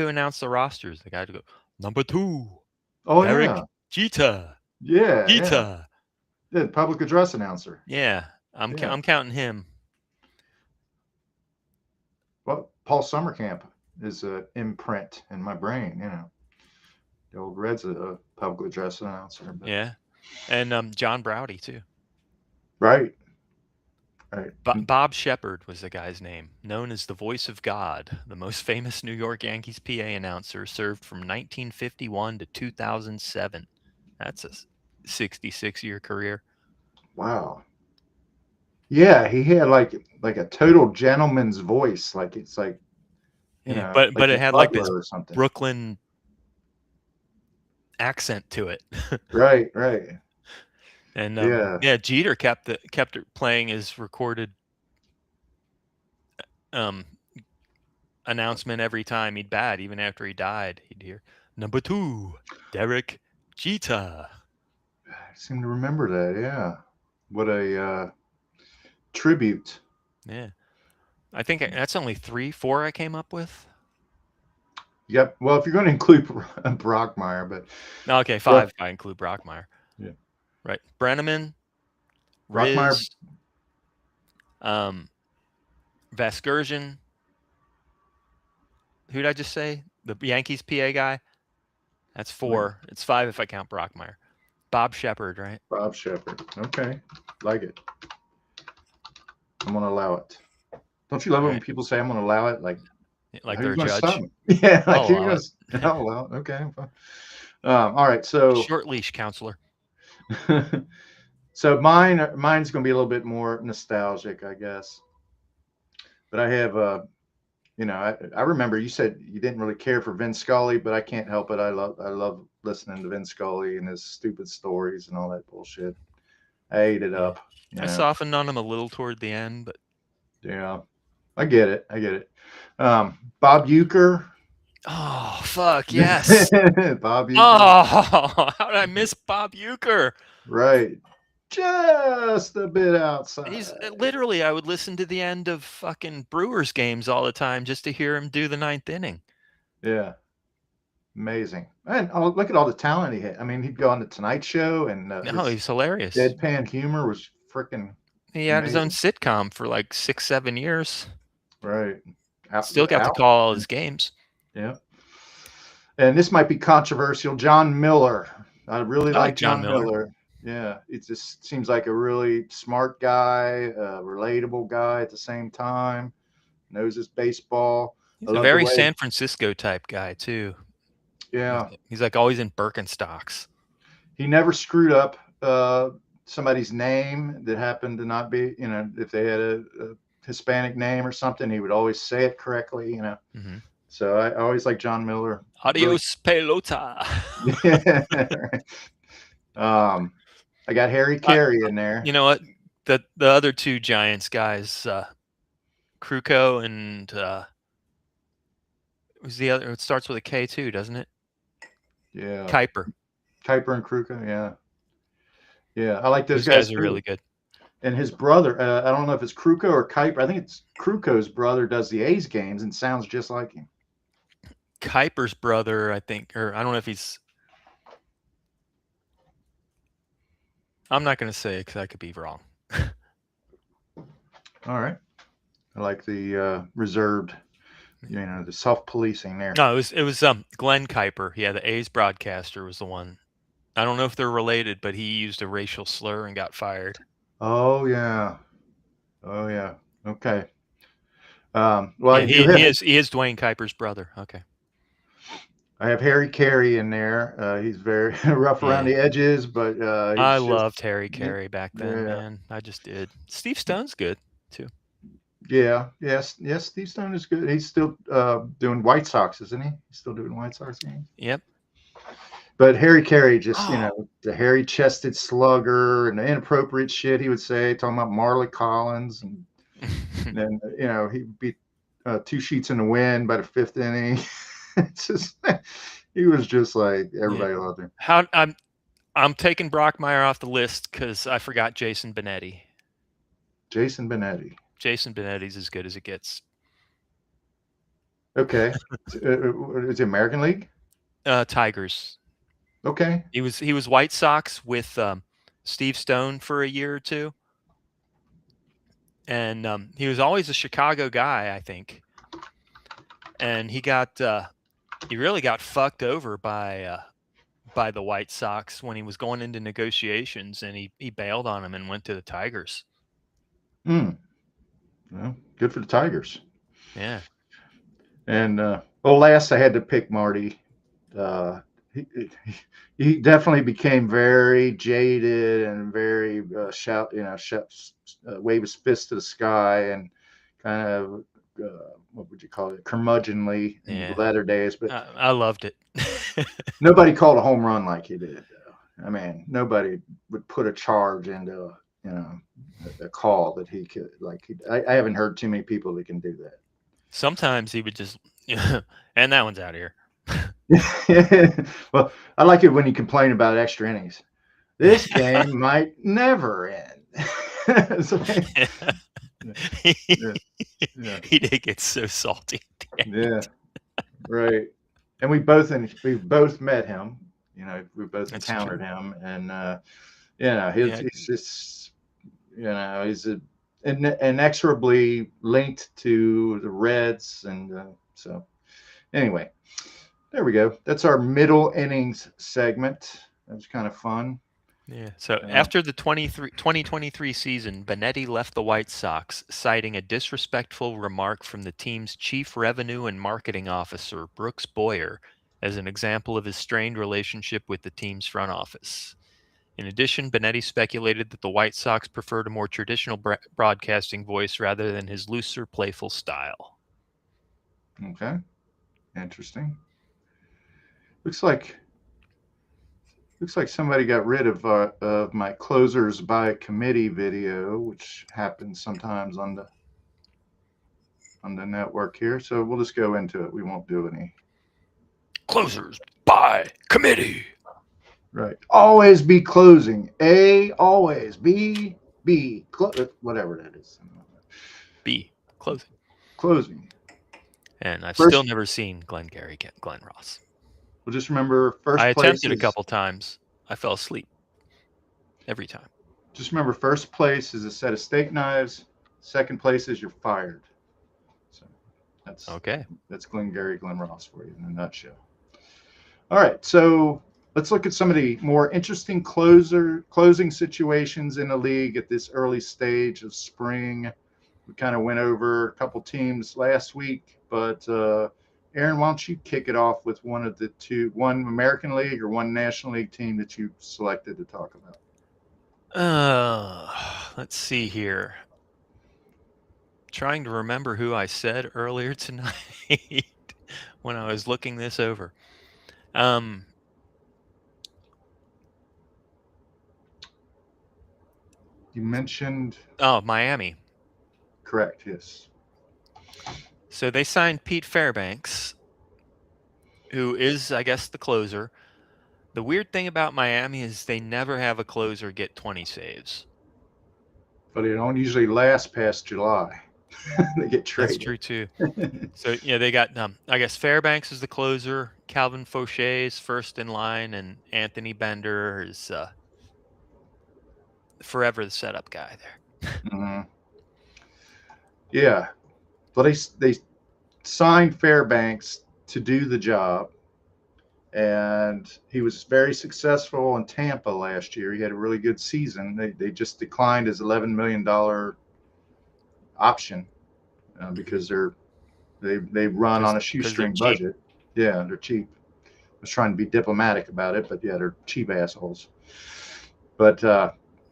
announced the rosters. The guy to go number 2. Oh, Derek yeah. Jeter. Yeah. Jeter. The public address announcer. Yeah, I'm counting him. Well, Paul Summercamp is an imprint in my brain. The old Red's a public address announcer. But... Yeah, and John Browdy too. Right. Bob Shepard was the guy's name, known as the Voice of God, the most famous New York Yankees PA announcer, served from 1951 to 2007. That's a 66-year career. Wow. Yeah, he had like a total gentleman's voice. Like it's like, but it had like this Brooklyn accent to it. Right. And Jeter kept it playing his recorded announcement every time he'd bat, even after he died. He'd hear number 2, Derek Jeter. I seem to remember that. Yeah, what a tribute. Yeah, I think that's only 3-4 I came up with. Yep. Well, if you're going to include Brockmire, but Okay, 5 if I include Brockmire. Yeah. Right. Brenneman, Brockmire, Riz, Vasgersian. Who did I just say? The Yankees PA guy? That's 4. It's 5 if I count Brockmire. Bob Shepard, right? Bob Shepard. Okay. Like it. I'm going to allow it. Don't you love it when people say, I'm going to allow it? Like they're a judge? Yeah. Like I'll allow it. I'll allow it. Okay. All right. So short leash counselor. So mine's going to be a little bit more nostalgic, I guess. But I have, I remember you said you didn't really care for Vin Scully, but I can't help it. I love listening to Vin Scully and his stupid stories and all that bullshit. I ate it up. I softened on him a little toward the end, but yeah, I get it. Bob Uecker. Oh, fuck, yes. Bob Uecker. Oh, how did I miss Bob Uecker? Right. Just a bit outside. He's literally, I would listen to the end of fucking Brewers games all the time just to hear him do the 9th inning. Yeah. Amazing. And look at all the talent he had. I mean, he'd go on the Tonight Show and he's hilarious. Deadpan humor was freaking He had his own sitcom for like 6-7 years. Right. Still got to call all his games. Yeah. And this might be controversial. John Miller. I really like John Miller. Yeah. It just seems like a really smart guy, relatable guy at the same time. Knows his baseball. He's a very San Francisco type guy too. Yeah. He's like always in Birkenstocks. He never screwed up somebody's name that happened to not be, if they had a Hispanic name or something, he would always say it correctly, Mm-hmm. So I always like John Miller. Adios, pelota. I got Harry Carey in there. You know what? The other 2 Giants guys, Kruko and who's the other? It starts with a K too, doesn't it? Yeah. Kuiper and Kruko. Yeah. Yeah. I like those guys are really good. And his brother, I don't know if it's Kruko or Kuiper. I think it's Kruko's brother does the A's games and sounds just like him. Kuiper's brother, I think, or I don't know if he's. I'm not going to say because I could be wrong. All right. I like the reserved, the self-policing there. No, it was Glenn Kuiper. Yeah, the A's broadcaster was the one. I don't know if they're related, but he used a racial slur and got fired. Oh yeah. Okay. Well, yeah, he is Dwayne Kuiper's brother. Okay. I have Harry Carey in there. He's very rough around the edges, but I loved Harry Carey back then, man. I just did. Steve Stone's good too. Yeah. Yes. Steve Stone is good. He's still doing White Sox, isn't he? He's still doing White Sox games. Yep. But Harry Carey just, the hairy-chested slugger and the inappropriate shit he would say, talking about Marley Collins, and then he'd be 2 sheets in the wind by the 5th inning. It's just, he was just like everybody loved him. I'm taking Brockmire off the list because I forgot Jason Benetti. Jason Benetti's as good as it gets. Okay. Is it American League? Tigers. Okay. He was White Sox with Steve Stone for a year or 2. And he was always a Chicago guy, I think. And he really got fucked over by the White Sox when he was going into negotiations, and he bailed on him and went to the Tigers. Well, good for the Tigers. Yeah. And last I had to pick Marty. He definitely became very jaded and very wave his fist to the sky and kind of what would you call it, curmudgeonly in the latter days. But I loved it. Nobody called a home run like he did, though. I mean, nobody would put a charge into a call that he could. I haven't heard too many people that can do that. Sometimes he would just, and that one's out of here. Well, I like it when you complain about extra innings. This game might never end. He did get so salty. Yeah, right. and we've both met him. We both That's encountered true. him, and Yeah. he's just he's inexorably linked to the Reds, and so anyway, there we go. That's our middle innings segment. That was kind of fun. Yeah. So after the 2023 season, Benetti left the White Sox, citing a disrespectful remark from the team's chief revenue and marketing officer, Brooks Boyer, as an example of his strained relationship with the team's front office. In addition, Benetti speculated that the White Sox preferred a more traditional broadcasting voice rather than his looser, playful style. Okay, interesting. Looks like somebody got rid of my closers by committee video, which happens sometimes on the network here. So we'll just go into it. We won't do any. Closers by committee. Right. Always be closing. A, always. B, whatever that is. B, closing. Closing. And I've still never seen Glengarry get Glenn Ross. Well, just remember first I place attempted a couple times. I fell asleep every time. Just remember first place is a set of steak knives. Second place is you're fired. So that's okay. That's Glengarry Glenn Ross for you in a nutshell. All right, so let's look at some of the more interesting closing situations in the league at this early stage of spring. We kind of went over a couple teams last week, but Aaron, why don't you kick it off with one American League or one National League team that you selected to talk about? Let's see here. Trying to remember who I said earlier tonight when I was looking this over. You mentioned Miami. Correct, yes. So they signed Pete Fairbanks, who is, I guess, the closer. The weird thing about Miami is they never have a closer get 20 saves. But it don't usually last past July. They get traded. That's true too. So they got I guess Fairbanks is the closer, Calvin Fauché is first in line, and Anthony Bender is forever the setup guy there. Mm-hmm. Yeah, but they signed Fairbanks to do the job, and he was very successful in Tampa last year. He had a really good season. They just declined his $11 million option because they run on a shoestring budget. Yeah, they're cheap. I was trying to be diplomatic about it, but yeah, they're cheap assholes. But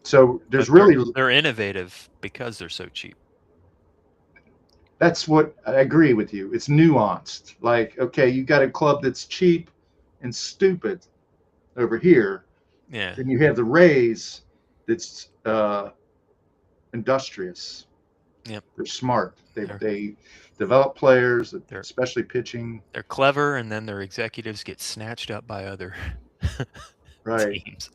so there's they're innovative because they're so cheap. That's what I agree with you. It's nuanced. Like, okay, you got a club that's cheap and stupid over here. Yeah. Then you have the Rays that's industrious. Yep. They're smart. They develop players, especially pitching. They're clever, and then their executives get snatched up by other teams.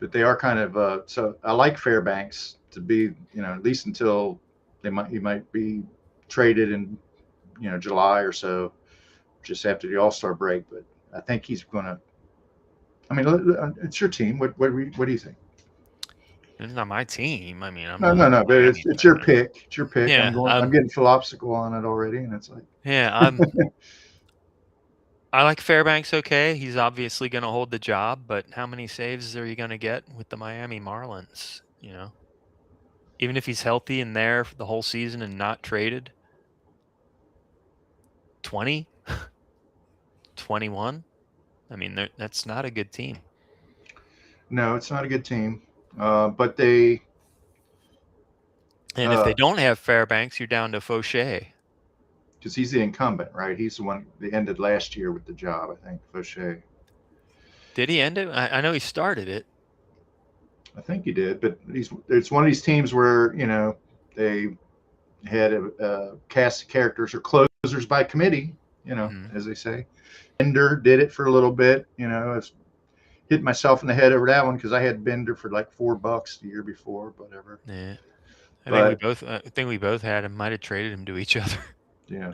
But they are kind of so I like Fairbanks to be, at least until he might be traded in July or so, just after the All-Star break. But I think he's going to. I mean, it's your team. What do you think? It's not my team. I mean, no, but it's your pick. It's your pick. Yeah, I'm getting philosophical on it already, and it's like. Yeah, I like Fairbanks. Okay, he's obviously going to hold the job, but how many saves are you going to get with the Miami Marlins? Even if he's healthy and there for the whole season and not traded, 20, 21. I mean, that's not a good team. No, it's not a good team. But they. And if they don't have Fairbanks, you're down to Fauché. Because he's the incumbent, right? He's the one that ended last year with the job, I think, Fauché. Did he end it? I know he started it. I think he did, but it's one of these teams where, they had a cast of characters or closers by committee, as they say. Bender did it for a little bit, I was hitting myself in the head over that one because I had Bender for like $4 the year before, whatever. Yeah. I think we both had him, might have traded him to each other. Yeah.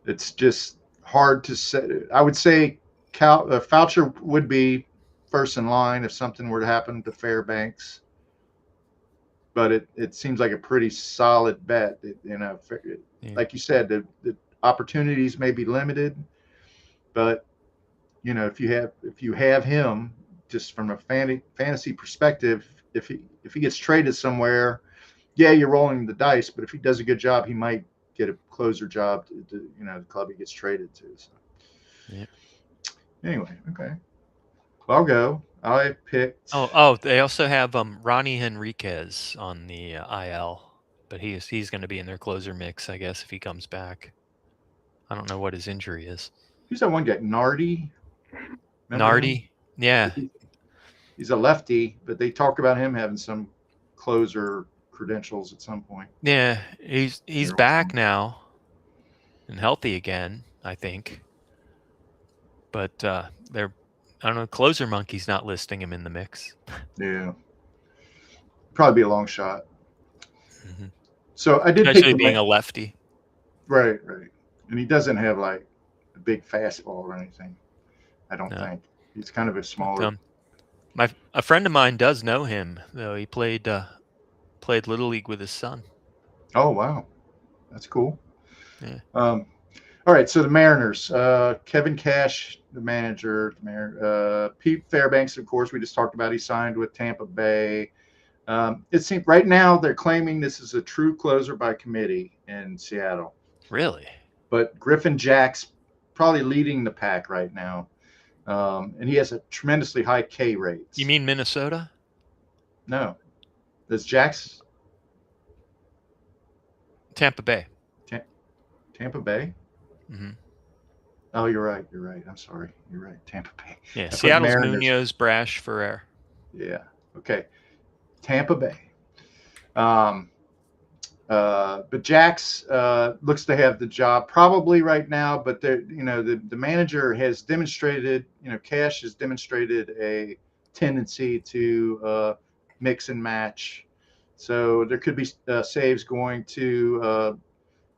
It's just, hard to say. I would say Foucher would be first in line if something were to happen to Fairbanks. But it seems like a pretty solid bet. Like you said, the opportunities may be limited, but if you have him, just from a fantasy perspective, if he gets traded somewhere, yeah, you're rolling the dice. But if he does a good job, he might get a closer job to the club he gets traded to. So. Yeah. Anyway, okay. Well, I'll go. I picked. Oh, they also have Ronnie Henriquez on the IL, but he's going to be in their closer mix, I guess, if he comes back. I don't know what his injury is. Who's that one guy? Nardi. Nardi, yeah. He's a lefty, but they talk about him having some closer credentials at some point. Yeah, he's back now and healthy again, I think. But I don't know, Closer Monkey's not listing him in the mix. Yeah. Probably be a long shot. Mm-hmm. So I did especially pick being a lefty. Right. And he doesn't have like a big fastball or anything. I don't think. He's kind of a smaller. A friend of mine does know him, though. He played Little League with his son. Oh, wow. That's cool. Yeah. All right, so the Mariners, Kevin Cash, the manager, Pete Fairbanks, of course, we just talked about. He signed with Tampa Bay. It seems right now they're claiming this is a true closer by committee in Seattle. Really? But Griffin Jack's probably leading the pack right now, and he has a tremendously high K rate. You mean Minnesota? No, does Jack's Tampa Bay? Tampa Bay. Mm-hmm. Oh, you're right. I'm sorry. You're right. Tampa Bay. Yeah, Seattle's Munoz, Brash, Ferrer. Yeah. Okay. Tampa Bay. But Jax looks to have the job probably right now. But the manager has demonstrated, Cash has demonstrated a tendency to mix and match. So there could be saves going to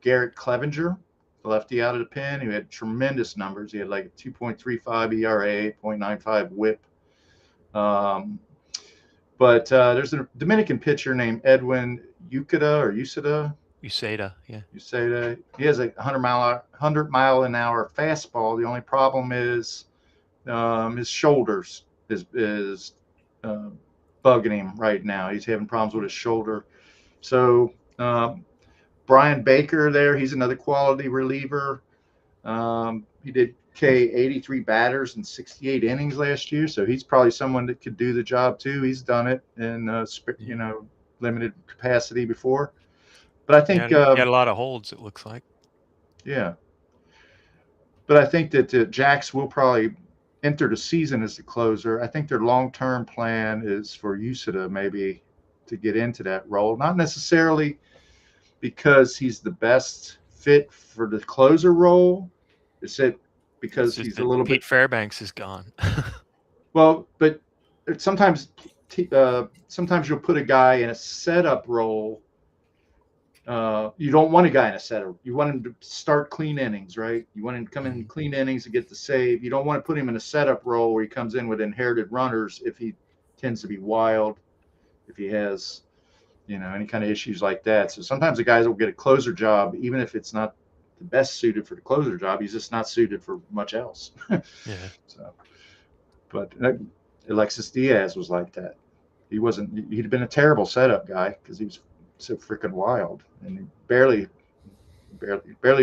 Gerrit Clevenger, the lefty out of the pen, who had tremendous numbers. He had like a 2.35 ERA, 0.95 WHIP. But there's a Dominican pitcher named Edwin Uceda. Yeah. Uceda. He has a 100 mile an hour fastball. The only problem is his shoulders is bugging him right now. He's having problems with his shoulder. So Brian Baker there, he's another quality reliever. He did K 83 batters in 68 innings last year, so he's probably someone that could do the job too. He's done it in limited capacity before. But I think he had a lot of holds, it looks like. Yeah. But I think that Jax will probably enter the season as the closer. I think their long-term plan is for Uceda maybe to get into that role. Not necessarily because he's the best fit for the closer role. It's because he's a little Pete Fairbanks is gone. Well, but sometimes you'll put a guy in a setup role. You don't want a guy in a setup. You want him to start clean innings, right? You want him to come in clean innings and get the save. You don't want to put him in a setup role where he comes in with inherited runners if he tends to be wild, if he has, any kind of issues like that. So sometimes the guys will get a closer job, even if it's not the best suited for the closer job. He's just not suited for much else. Yeah. So, but Alexis Diaz was like that. He'd been a terrible setup guy because he was so freaking wild, and he barely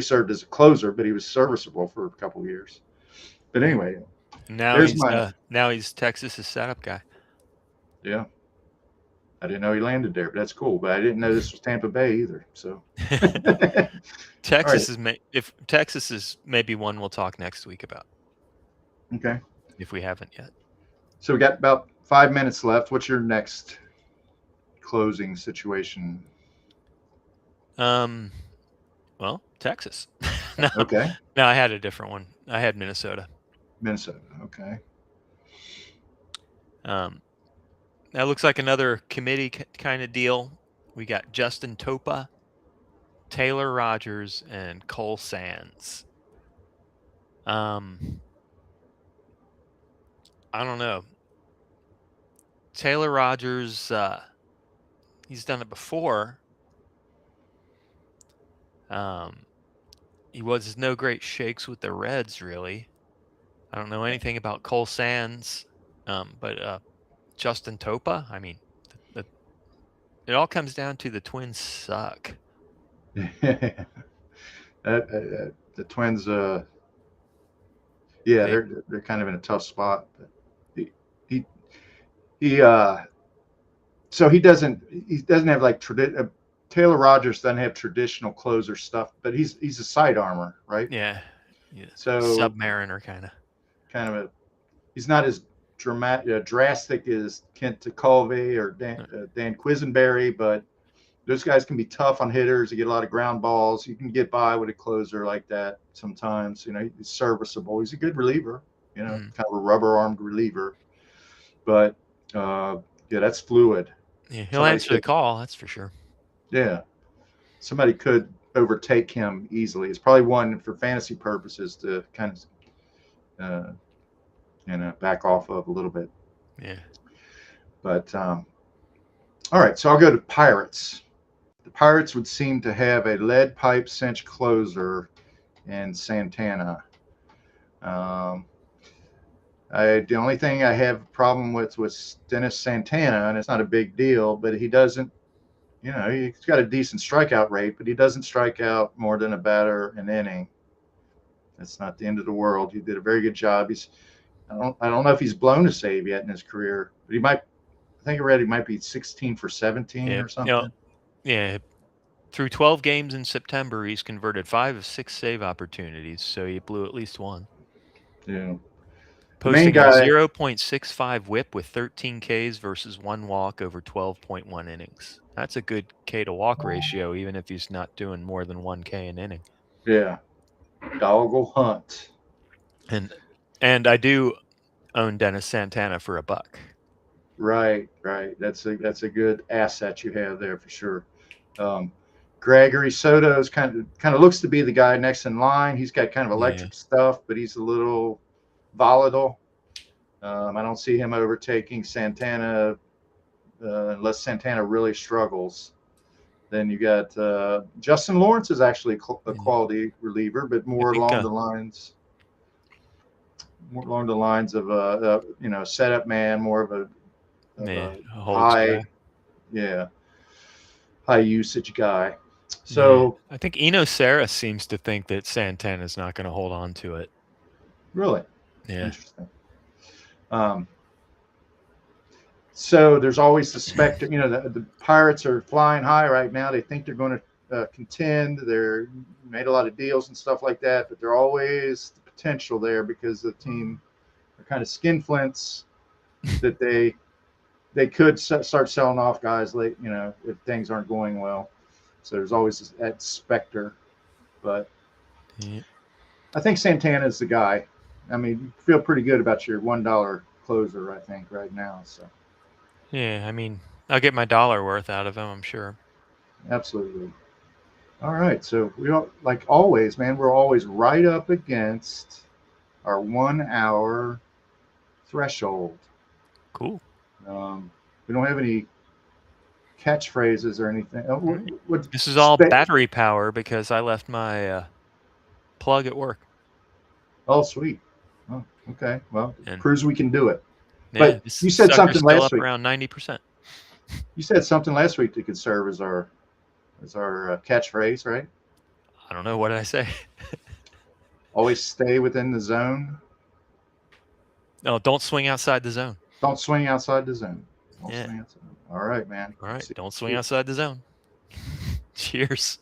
served as a closer, but he was serviceable for a couple of years. But anyway, now he's Texas's setup guy. Yeah. I didn't know he landed there, but that's cool. But I didn't know this was Tampa Bay either. So Texas is maybe one we'll talk next week about. Okay. If we haven't yet. So we got about 5 minutes left. What's your next closing situation? Well, Texas. No, okay. No, I had a different one. I had Minnesota. Okay. That looks like another committee kind of deal. We got Justin Topa, Taylor Rogers, and Cole Sands. I don't know. Taylor Rogers, he's done it before. He was no great shakes with the Reds, really. I don't know anything about Cole Sands, but Justin Topa. I mean, it all comes down to the Twins suck. The Twins, they're kind of in a tough spot. So he doesn't have like Taylor Rogers doesn't have traditional closer stuff, but he's a sidearmer, right? Yeah. So Submariner kind of he's not as drastic as Kent Tekulve or Dan Quisenberry, but those guys can be tough on hitters. You get a lot of ground balls. You can get by with a closer like that sometimes. He's serviceable. He's a good reliever. Kind of a rubber-armed reliever. But that's fluid. Yeah, he'll answer the call. That's for sure. Yeah, somebody could overtake him easily. It's probably one for fantasy purposes to kind of back off of a little bit. Yeah. But all right, so I'll go to Pirates. The Pirates would seem to have a lead pipe cinch closer in Santana. The only thing I have a problem with was Dennis Santana, and it's not a big deal, but he doesn't, he's got a decent strikeout rate, but he doesn't strike out more than a batter an inning. That's not the end of the world. He did a very good job. I don't know if he's blown a save yet in his career, but he might. I think I read he might be 16 for 17 or something. Yeah. Through 12 games in September, he's converted 5 of 6 save opportunities, so he blew at least one. Yeah. Posting a 0.65 whip with 13 Ks versus 1 walk over 12.1 innings. That's a good K to walk ratio, even if he's not doing more than 1 K an inning. Yeah. Doggle hunt. And I do own Dennis Santana for $1. Right. That's a good asset you have there for sure. Gregory Soto's kind of looks to be the guy next in line. He's got kind of electric stuff, but he's a little volatile. I don't see him overtaking Santana unless Santana really struggles. Then you got Justin Lawrence is actually a quality reliever, but more along the lines of a setup man, more of a high usage guy. So I think Eno Sarris seems to think that Santana's not going to hold on to it. Really? Yeah. Interesting. So there's always the specter. The Pirates are flying high right now. They think they're going to contend. They're made a lot of deals and stuff like that, but they're always the potential there because the team are kind of skinflints that they could start selling off guys late, if things aren't going well. So there's always that specter. But I think Santana is the guy. I mean, you feel pretty good about your $1 closer, I think, right now. So. Yeah, I mean, I'll get my dollar worth out of him, I'm sure. Absolutely. All right. So we don't, like always, man, we're always right up against our 1 hour threshold. Cool. We don't have any catchphrases or anything. This is all battery power because I left my plug at work. Oh, sweet. Oh, okay. Well, cruise, we can do it. Yeah, but you said something last week. Around 90%. You said something last week that could serve as our catchphrase, right? I don't know. What did I say? Always stay within the zone. No, don't swing outside the zone. Don't swing outside the zone. Swing outside. All right, man. All right. Don't swing outside the zone. Cheers.